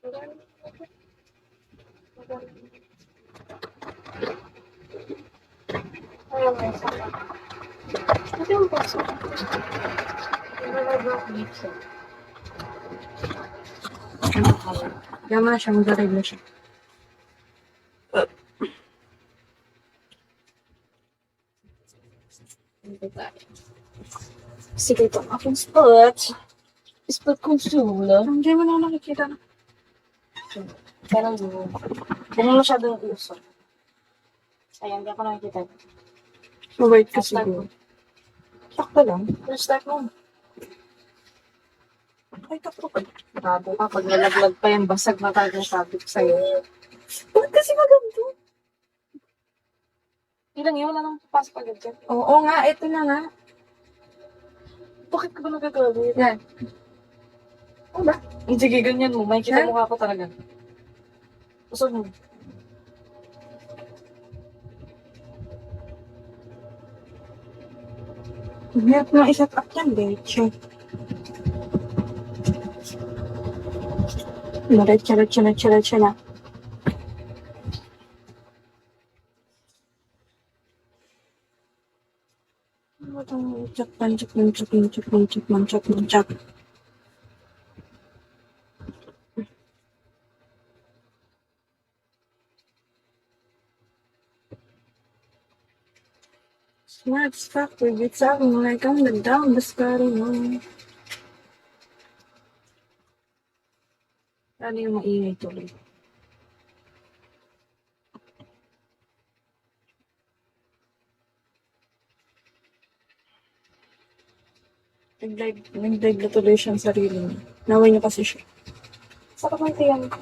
Ayaw mo sa akin. Ito yung box mo. Diyan mo na siya, mag-drive na siya. Sige ito, akong spot. Spot kong sula. Hindi mo na nakikita na. Kaya lang din. Hindi mo masyadong uso. Ayan, hindi ako nakikita. Mabait ka siguro. Sakto lang. First start mo. Ay, takto ka. Grabe ka. Pag nalaglag pa yung basag na talagang sabi ko sa'yo. Bakit kasi maganda? Ilang yun? Wala nang papasok agad dyan. Oo nga, ito na nga. Bakit ka ba nagagalit? Yan. Ano ba? Sige, ganyan mo. May kita mukha ko talaga. Usog mo. Hirap na i-set up yan, Beche. Diretso na. Manchak. Smart factor, gets up mo like ang nagdaang baskari mo. Ano yung maingay tuloy? Nag-live na tuloy siyang sarili niya. Naway niya kasi siya. Sakit ng tiyan ko.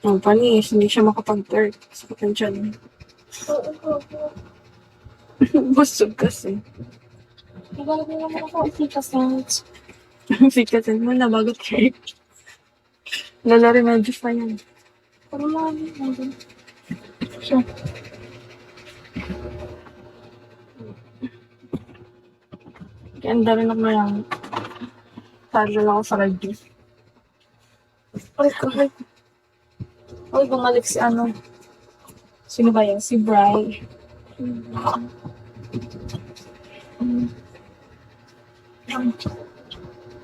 Ang panis, hindi siya makapag-turk. Sakit ng tiyan. Busog kasi. Ibalagay naman ako efficacent. Efficacent mo na bago turk. Lala remedyo pa yan. Pero mami, nandun. Siya. Ganda rin ako lang. Talo lang ako sa review. Ay, bumalik si ano. Sino ba yan? Si Bri.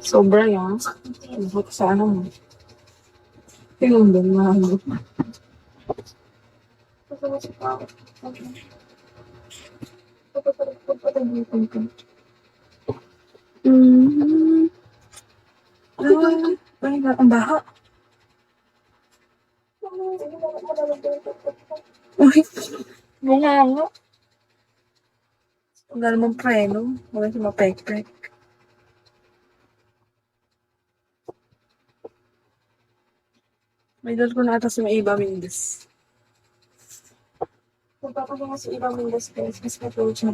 Sobra yan. Ibot sa ano mo. Tingnan din mahalo. Ang baha. Uy, bunga nga. Wala namang preno. Wala siya mapek-pek. May dal ko na ata si Iba Mendes. Magpapahinga si Iba Mendes guys. Mas katulad siya.